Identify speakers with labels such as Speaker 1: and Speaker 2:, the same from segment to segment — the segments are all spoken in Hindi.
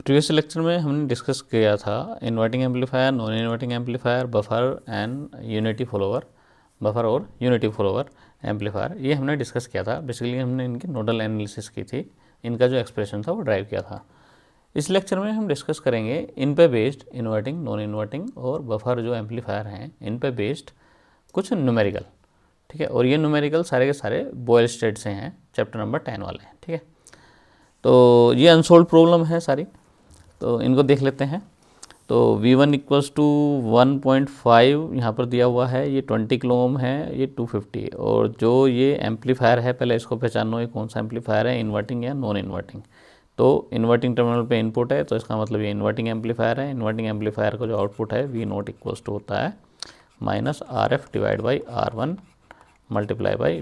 Speaker 1: प्रीवियस लेक्चर में हमने डिस्कस किया था inverting amplifier, non inverting amplifier, buffer and unity follower, buffer और यूनिटी फॉलोवर एम्पलीफायर, ये हमने डिस्कस किया था। बेसिकली हमने इनकी नोडल एनालिसिस की थी, इनका जो एक्सप्रेशन था वो ड्राइव किया था। इस लेक्चर में हम डिस्कस करेंगे इन पे बेस्ड इन्वर्टिंग, नॉन इन्वर्टिंग और बफर जो एम्पलीफायर हैं इन पे बेस्ड कुछ न्यूमेरिकल, ठीक है। और ये न्यूमेरिकल सारे के सारे बॉयल स्टेट से हैं, चैप्टर नंबर 10 वाले हैं, ठीक है। तो ये अनसोल्व प्रॉब्लम है सारी, तो इनको देख लेते हैं। तो V1 इक्वल्स टू 1.5 यहाँ पर दिया हुआ है, ये 20 किलो ओम है, ये 250। और जो ये एम्पलीफायर है, पहले इसको पहचानो ये कौन सा एम्पलीफायर है, इन्वर्टिंग या नॉन इन्वर्टिंग। तो इन्वर्टिंग टर्मिनल पे इनपुट है, तो इसका मतलब ये इन्वर्टिंग एम्पलीफायर है। इन्वर्टिंग एम्पलीफायर का जो आउटपुट है V0 इक्वल्स टू होता है -RF divide by R1 multiply by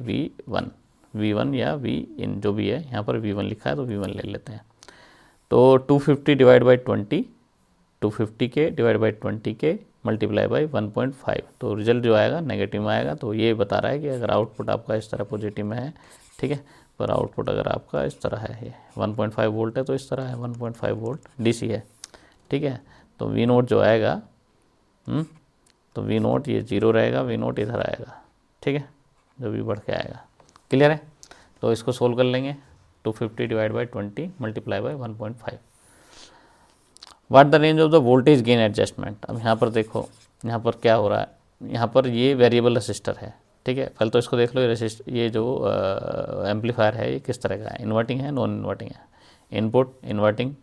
Speaker 1: V1 या V इन जो भी है, यहाँ पर V1 लिखा है तो V1 ले लेते हैं। तो 250 डिवाइड बाई 20, 250 के डिवाइड बाई 20 के मल्टीप्लाई बाई 1.5, तो रिजल्ट जो आएगा नेगेटिव में आएगा। तो ये बता रहा है कि अगर आउटपुट आपका इस तरह पॉजिटिव में है, ठीक है, पर आउटपुट अगर आपका इस तरह है, ये 1.5 वोल्ट है तो इस तरह है, 1.5 वोल्ट डीसी है, ठीक है। तो V0 जो आएगा, तो V0 ये 0 रहेगा, V0 इधर आएगा, ठीक है, जो भी बढ़ के आएगा। क्लियर है? तो इसको सोल्व कर लेंगे। 250 divide by 20 multiply by 1.5। What the range of the voltage gain adjustment. अब यहाँ पर देखो, यहाँ पर क्या हो रहा है, यहाँ पर ये वेरिएबल रेसिस्टर है, ठीक है। पहले तो इसको देख लो, ये जो एम्पलीफायर है ये किस तरह का है, इन्वर्टिंग है, नॉन इन्वर्टिंग है। इनपुट इन्वर्टिंग,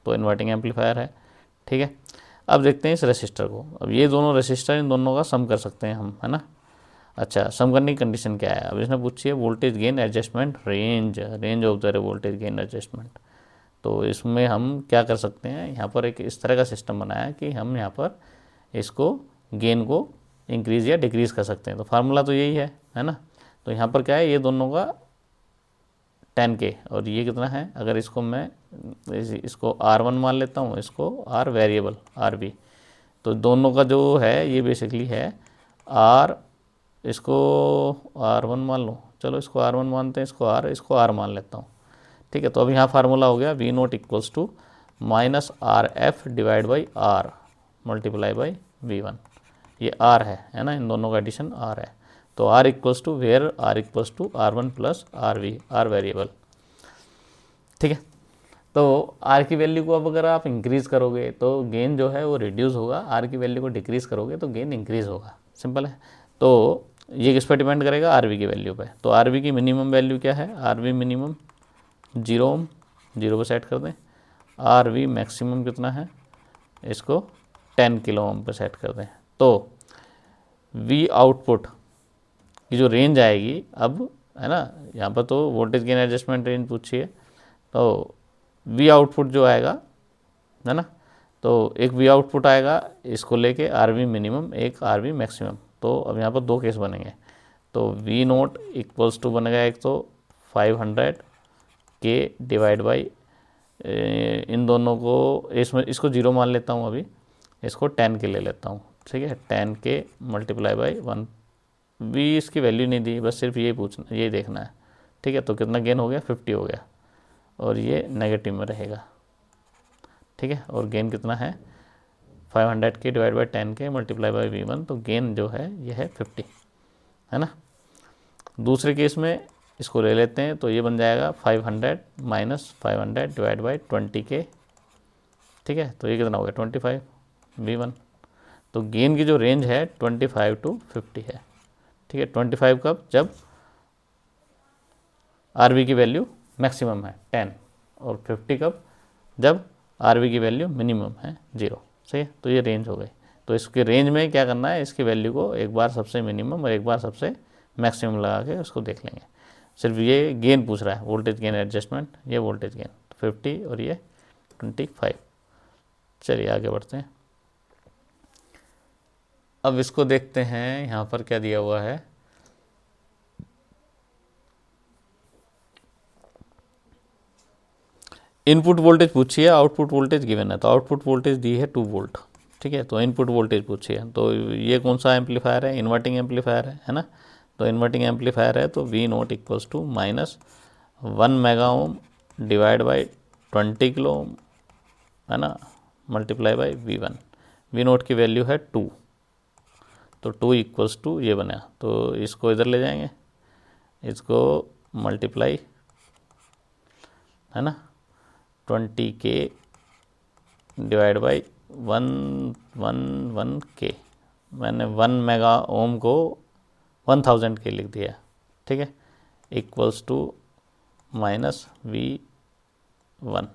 Speaker 1: तो इन्वर्टिंग एम्पलीफायर है, ठीक है। अब देखते हैं इस रेसिस्टर को। अब ये दोनों रेसिस्टर, इन दोनों का सम कर सकते हैं हम, है ना। अच्छा, सम करने की कंडीशन क्या है, अब इसने पूछी है voltage gain adjustment range of the voltage gain adjustment. तो इसमें हम क्या कर सकते हैं, यहाँ पर एक इस तरह का सिस्टम बनाया कि हम यहाँ पर इसको गेन को इंक्रीज़ या डिक्रीज़ कर सकते हैं। तो फार्मूला तो यही है ना। तो यहाँ पर क्या है, ये दोनों का 10K और ये कितना है, अगर इसको मैं इसको R1 मान लेता हूँ, इसको R वेरिएबल RV, तो दोनों का जो है ये बेसिकली है R, इसको R1 मान लो, चलो इसको R1 मानते हैं, इसको R मान लेता हूँ, ठीक है। तो अब यहाँ फार्मूला हो गया V0 equals to -RF divide by R multiply by V1। ये R है ना, इन दोनों का एडिशन R है। तो R equals to where R equals to R1 plus RV, R variable, ठीक है। तो R की वैल्यू को अब अगर आप इंक्रीज़ करोगे तो गेन जो है वो रिड्यूस होगा, R की वैल्यू को डिक्रीज़ करोगे तो गेन इंक्रीज़ होगा, सिंपल है। तो ये किस पर डिपेंड करेगा, RV की वैल्यू पे। तो RV की मिनिमम वैल्यू क्या है, RV मिनिमम 0 ओम, 0 पर सेट कर दें। RV मैक्सिमम कितना है, इसको 10 किलो ओम पर सेट कर दें। तो V आउटपुट की जो रेंज आएगी अब, है ना, यहाँ पर तो वोल्टेज गेन एडजस्टमेंट रेंज पूछी है, तो V आउटपुट जो आएगा, है ना, तो एक V आउटपुट आएगा इसको लेके RV मिनिमम, एक RV मैक्सिमम। तो अब यहाँ पर दो केस बनेंगे। तो V0 इक्वल्स टू बनेगा एक तो 500K डिवाइड बाई, इन दोनों को इसमें इसको 0 मान लेता हूँ, अभी इसको 10K ले लेता हूँ, ठीक है। 10K multiply by 1। V इसकी वैल्यू नहीं दी, बस सिर्फ ये देखना है, ठीक है। तो कितना गेन हो गया, 50 हो गया, और ये नेगेटिव में रहेगा, ठीक है। और गेन कितना है, 500K divide by 10K multiply by V1, तो गेन जो है ये है 50, है ना। दूसरे केस में इसको ले लेते हैं, तो ये बन जाएगा 500 माइनस 500 डिवाइड बाई 20K, ठीक है। तो ये कितना हो गया, 25 V1। तो गेन की जो रेंज है 25 to 50 है, ठीक है। 25 कब, जब RV की वैल्यू मैक्सिमम है 10, और 50 कब, जब RV की वैल्यू मिनिमम है 0, सही है। तो ये रेंज हो गई। तो इसके रेंज में क्या करना है, इसकी वैल्यू को एक बार सबसे मिनिमम और एक बार सबसे मैक्सिमम लगा के उसको देख लेंगे। सिर्फ ये गेन पूछ रहा है, वोल्टेज गेन एडजस्टमेंट, ये वोल्टेज गेन 50 और ये 25। चलिए आगे बढ़ते हैं। अब इसको देखते हैं, यहाँ पर क्या दिया हुआ है, इनपुट वोल्टेज पूछी है, आउटपुट वोल्टेज गिवन है। तो आउटपुट वोल्टेज दी है 2 वोल्ट, ठीक है। तो इनपुट वोल्टेज पूछी है, तो ये कौन सा एम्पलीफायर है, इन्वर्टिंग एम्पलीफायर है ना। तो इन्वर्टिंग एम्पलीफायर है, तो V0 equals to -1 mega ohm divide by 20 kilo ohm है ना, मल्टीप्लाई बाई V1। V0 की वैल्यू है 2, तो 2 इक्वल्स टू ये बना, तो इसको इधर ले जाएंगे, इसको मल्टीप्लाई, है ना, 20K डिवाइड बाई 111K, मैंने 1 मेगा ओम को 1000 के लिख दिया, ठीक है, इक्वल्स टू माइनस V1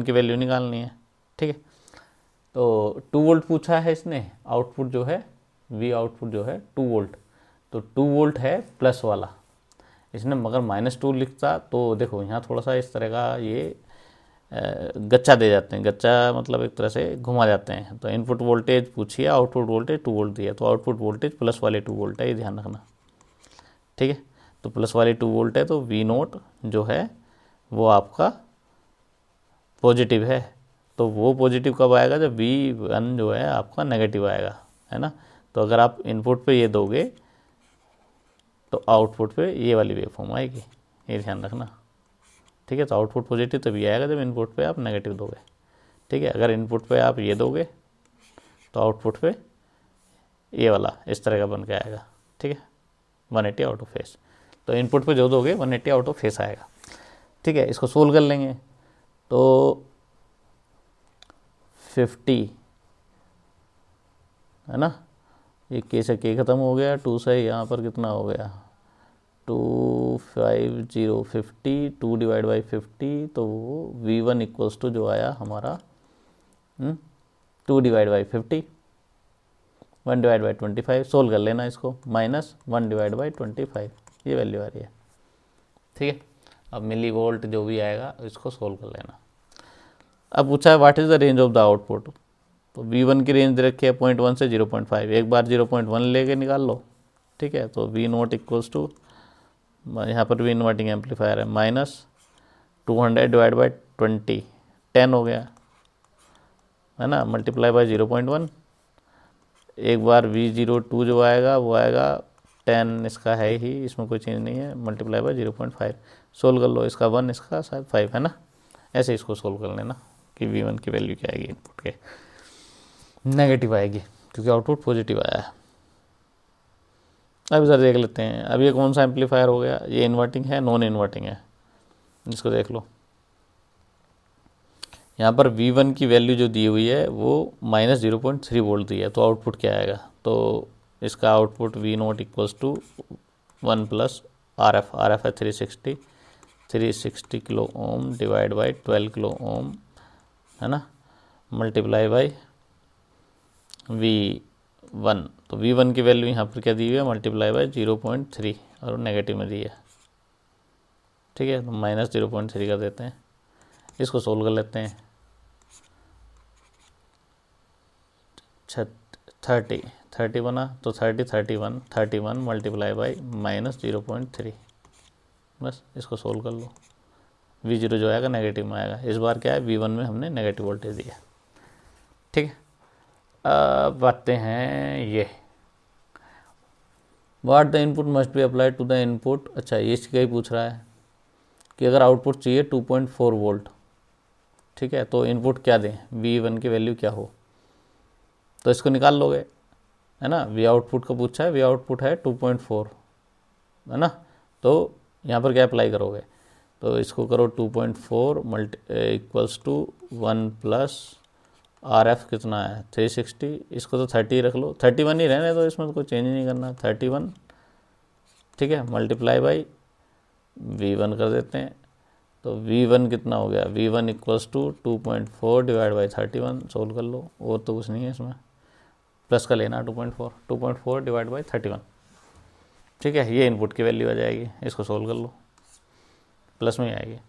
Speaker 1: की वैल्यू निकालनी है, ठीक है। तो 2 वोल्ट पूछा है इसने, आउटपुट जो है V आउटपुट जो है 2 वोल्ट, तो 2 वोल्ट है प्लस वाला, इसने मगर -2 लिखता तो देखो यहाँ थोड़ा सा इस तरह का ये गच्चा दे जाते हैं, गच्चा मतलब एक तरह से घुमा जाते हैं। तो इनपुट वोल्टेज पूछिए, आउटपुट वोल्टेज 2 वोल्ट दिया, तो आउटपुट वोल्टेज प्लस वाले 2 वोल्ट है, ये ध्यान रखना, ठीक है। तो प्लस वाली 2 वोल्ट है, तो V0 जो है वो आपका पॉजिटिव है, तो वो पॉजिटिव कब आएगा, जब V1 जो है आपका नेगेटिव आएगा, है ना। तो अगर आप इनपुट पे ये दोगे तो आउटपुट पे ये वाली वेवफॉर्म आएगी, ये ध्यान रखना, ठीक है। तो आउटपुट पॉजिटिव तभी आएगा जब इनपुट पे आप नेगेटिव दोगे, ठीक है। अगर इनपुट पे आप ये दोगे तो आउटपुट पे ये वाला इस तरह का बन के आएगा, ठीक है, 180 आउट ऑफ फेस। तो इनपुट पे जो दोगे 180 आउट ऑफ फेस आएगा, ठीक है। इसको सोल्व कर लेंगे, तो 50, है ना, ये K से K ख़त्म हो गया, 2 से यहाँ पर कितना हो गया, 250, 2 डिवाइड बाई 50, तो V1 इक्वल्स टू जो आया हमारा 2 divide by 50, 1 divide by 25, solve कर लेना इसको, माइनस 1 डिवाइड बाई 25, ये वैल्यू आ रही है, ठीक है। अब मिली वोल्ट जो भी आएगा इसको सोल्व कर लेना। अब पूछा है what is the range of the output, तो V1 की रेंज दे रखी है 0.1 से 0.5, एक बार 0.1 लेके निकाल लो, ठीक है। तो V0 इक्वल्स टू, यहाँ पर भी इन्वर्टिंग एम्पलीफायर है, -200 डिवाइड बाई 20, 10 हो गया, है ना, मल्टीप्लाई बाई 0.1, एक बार V02 जो आएगा वो आएगा 10, इसका है ही, इसमें कोई चेंज नहीं है, मल्टीप्लाई बाई 0.5, सोल्व कर लो, इसका 1, इसका शायद 5, है ना, ऐसे इसको सोल्व कर लेना कि V1 की वैल्यू क्या आएगी, इनपुट के नेगेटिव आएगी क्योंकि आउटपुट पॉजिटिव आया है। अब इधर देख लेते हैं, अब ये कौन सा एम्पलीफायर हो गया, ये इन्वर्टिंग है नॉन इन्वर्टिंग है, इसको देख लो। यहाँ पर V1 की वैल्यू जो दी हुई है वो -0.3 वोल्ट दी है, तो आउटपुट क्या आएगा, तो इसका output V0 equals to 1 plus RF है 360 kilo ohm divide by 12 kilo ohm, है ना, मल्टीप्लाई बाई V1, तो V1 की वैल्यू यहाँ पर क्या दी हुई है, मल्टीप्लाई बाई 0.3 और नेगेटिव में दी है, ठीक है। तो -0.3 कर देते हैं, इसको सोल्व कर लेते हैं, 30 बना, तो 31 मल्टीप्लाई बाई -0.3, बस इसको सोल्व कर लो। V0 जो आएगा नेगेटिव में आएगा, इस बार क्या है V1 में हमने नेगेटिव वोल्टेज दिया, ठीक है। अब आते हैं ये, what the input must be applied to the input, अच्छा ये इसका ही पूछ रहा है कि अगर आउटपुट चाहिए 2.4 वोल्ट, ठीक है, तो इनपुट क्या दें, V1 की वैल्यू क्या हो, तो इसको निकाल लोगे, है ना। V आउटपुट का पूछा है, V आउटपुट है 2.4, है ना, तो यहाँ पर क्या अप्लाई करोगे, तो इसको करो 2.4 इक्वल्स टू 1 प्लस RF कितना है 360, इसको तो 30 रख लो, 31 ही रहने दो, इसमें तो कोई चेंज नहीं करना, 31, ठीक है, मल्टीप्लाई बाई V1 कर देते हैं, तो V1 कितना हो गया, V1 equals to 2.4 divide by 31, solve कर लो, और तो कुछ नहीं है इसमें, प्लस का लेना 2.4 डिवाइड बाई 31, ठीक है, ये इनपुट की वैल्यू आ जाएगी, इसको सोल्व कर लो, प्लस में ही आएगी।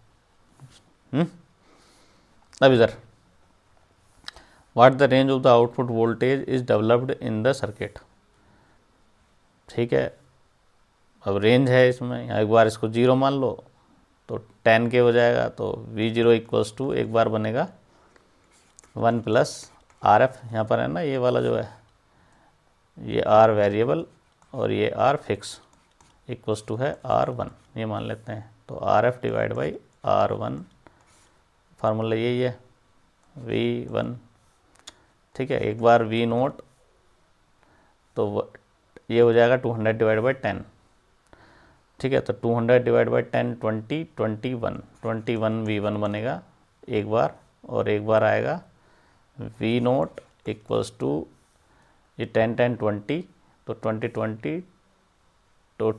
Speaker 1: अब इधर what the range of the output voltage is developed in the circuit, ठीक है। अब रेंज है इसमें, एक बार इसको 0 मान लो तो 10 के हो जाएगा, तो V0 इक्वल्स टू एक बार बनेगा 1 प्लस RF, यहाँ पर है ना ये वाला जो है, ये R वेरिएबल और ये R फिक्स, इक्वल्स टू है R1, ये मान लेते हैं, तो RF divide by R1, formula यही है V1, ठीक है। एक बार V नोट तो ये हो जाएगा 200 डिवाइड बाई 10, ठीक है। तो 200 डिवाइड बाई 10 20, 21 V1 बनेगा एक बार, और एक बार आएगा V नोट इक्वल्स टू ये 10 10 20, तो 20 20, तो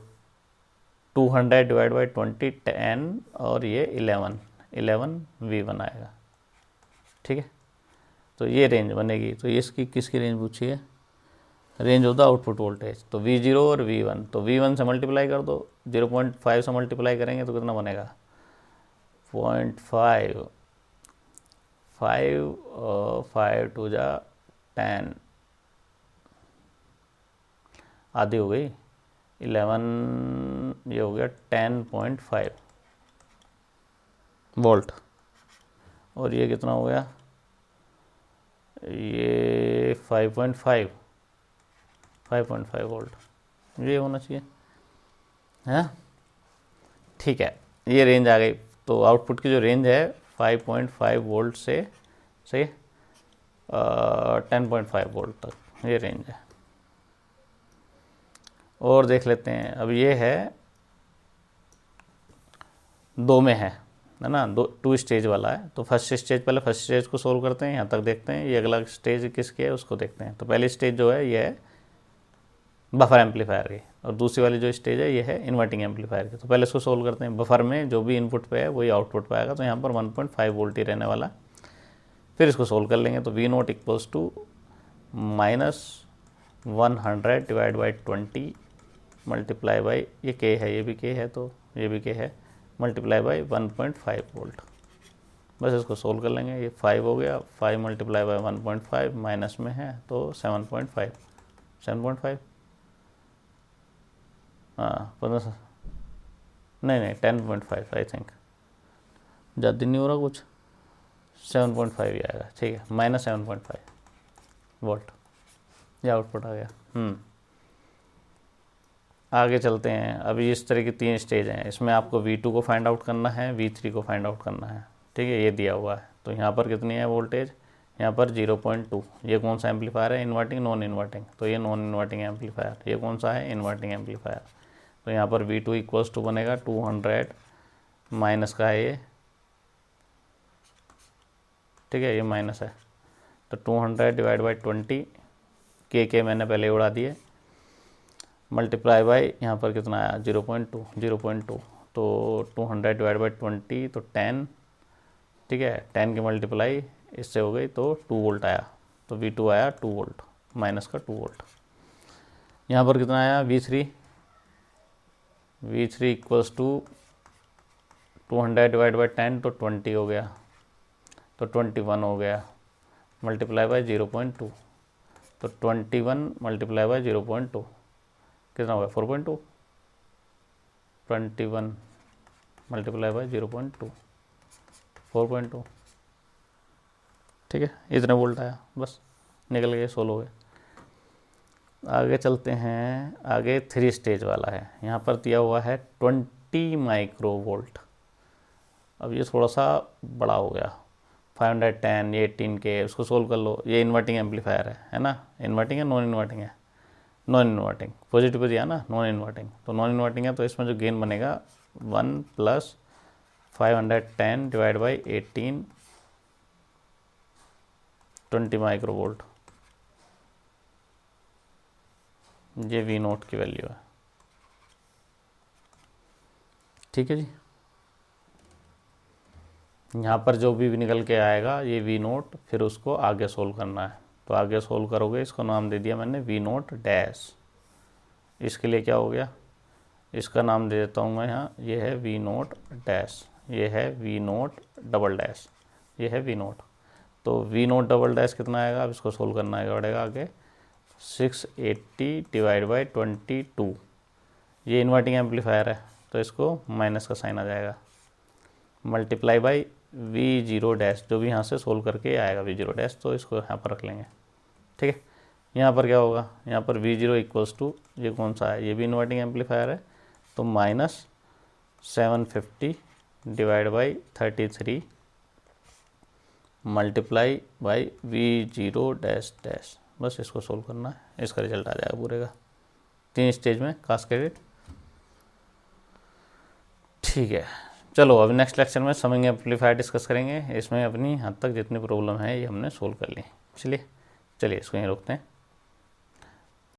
Speaker 1: 200 डिवाइड बाई 20 10, और ये 11 V1 आएगा, ठीक है। तो ये रेंज बनेगी। तो ये इसकी किसकी रेंज पूछी है? Range of the output voltage. तो V0 और V1, तो V1 से मल्टीप्लाई कर दो, 0.5 से मल्टीप्लाई करेंगे तो कितना बनेगा? 0.5, 5 टू जा 10, आधी हो गई 11, ये हो गया 10.5 वोल्ट, और ये कितना हो गया? ये 5.5 वोल्ट, ये होना चाहिए, है, ठीक है। ये रेंज आ गई। तो आउटपुट की जो रेंज है 5.5 वोल्ट से 10.5 वोल्ट तक, ये रेंज है। और देख लेते हैं, अब ये है 2 में है ना, 2 स्टेज वाला है। तो फर्स्ट स्टेज, पहले फर्स्ट स्टेज को सोल्व करते हैं, यहाँ तक देखते हैं। ये अगला स्टेज किसकी है उसको देखते हैं। तो पहली स्टेज जो है ये है बफर एम्पलीफायर की, और दूसरी वाली जो स्टेज है ये है इन्वर्टिंग एम्पलीफायर की। तो पहले इसको सोल्व करते हैं। बफर में जो भी इनपुट पे है वही आउटपुट पे आएगा, तो यहाँ पर 1.5 वोल्ट ही रहने वाला। फिर इसको सोल्व कर लेंगे। तो V note equals to -100 divide by 20 multiply by, ये K है, ये भी K है, तो ये भी K है, मल्टीप्लाई बाई 1.5 वोल्ट। बस इसको सोल्व कर लेंगे। ये 5 हो गया, 5 मल्टीप्लाई बाई 1.5, माइनस में है तो 7.5, हाँ 15, नहीं 10.5 आई थिंक, ज़्यादा नहीं हो रहा कुछ, 7.5 ही आएगा, ठीक है। -7.5 वोल्ट ये आउटपुट आ गया। आगे चलते हैं। अभी इस तरह की 3 स्टेज हैं। इसमें आपको V2 को फाइंड आउट करना है, V3 को फाइंड आउट करना है, ठीक है। ये दिया हुआ है। तो यहाँ पर कितनी है वोल्टेज? यहाँ पर 0.2। ये कौन सा एम्पलीफायर है? Inverting, non inverting? तो ये नॉन इन्वर्टिंग एम्पलीफायर। ये कौन सा है? Inverting amplifier. तो यहाँ पर V2 इक्वल्स टू बनेगा 200 माइनस का है ये, ठीक है, ये माइनस है। तो 200 डिवाइड बाई 20, के मैंने पहले उड़ा दिए, मल्टीप्लाई बाई यहाँ पर कितना आया? 0.2। तो 200 डिवाइड बाई 20 तो 10, ठीक है। 10 की मल्टीप्लाई इससे हो गई तो 2 वोल्ट आया। तो V2 आया 2 वोल्ट, माइनस का 2 वोल्ट। यहाँ पर कितना आया? V3 equals to 200 divide by 10 तो 20 हो गया, तो 21 हो गया, मल्टीप्लाई बाई 0.2। तो 21 मल्टीप्लाई बाई 0.2 कितना हो गया? 4.2। 21 मल्टीप्लाई बाई 0.2, 4.2, ठीक है। इतने वोल्ट आया, बस निकल गए, सोल्व हो गए। आगे चलते हैं। आगे 3 स्टेज वाला है। यहाँ पर दिया हुआ है 20 माइक्रो वोल्ट। अब ये थोड़ा सा बड़ा हो गया, 510, ये 18K, उसको सोल्व कर लो। ये इन्वर्टिंग एम्पलीफायर है ना? इन्वर्टिंग है, नॉन इन्वर्टिंग है? नॉन इन्वर्टिंग, पॉजिटिव पे दिया ना, नॉन इन्वर्टिंग। तो नॉन इन्वर्टिंग है, तो इसमें जो गेन बनेगा 1 + 510 डिवाइड बाई 18, 20 माइक्रो वोल्ट, ये V नोट की वैल्यू है, ठीक है जी। यहाँ पर जो भी निकल के आएगा ये V नोट, फिर उसको आगे सोल्व करना है। तो आगे सोल्व करोगे, इसको नाम दे दिया मैंने V नोट डैश। इसके लिए क्या हो गया? इसका नाम दे देता हूँ मैं यहाँ, ये है V नोट डैश, ये है V नोट डबल डैश, ये है V नोट। तो V नोट डबल डैश कितना आएगा? अब इसको सोल्व करना है पड़ेगा आगे। 680 डिवाइड बाई 22, ये इन्वर्टिंग एम्पलीफायर है तो इसको माइनस का साइन आ जाएगा, मल्टीप्लाई बाई V0 डैश, जो भी यहाँ से सोल्व करके आएगा V0 डैश, तो इसको यहाँ पर रख लेंगे, ठीक है। यहाँ पर क्या होगा? यहाँ पर V0 इक्वल्स टू, ये कौन सा है? ये भी इन्वर्टिंग एम्पलीफायर है, तो -750 divide by 33, multiply by V0 dash dash, बस इसको सोल्व करना है, इसका रिजल्ट आ जाएगा पूरे का, 3 स्टेज में कास्केडेड। ठीक है, चलो अभी नेक्स्ट लेक्चर में समिंग एम्पलीफायर डिस्कस करेंगे। इसमें अपनी हद तक जितनी प्रॉब्लम है ये हमने सोल्व कर ली। चलिए इसको यहीं रोकते हैं।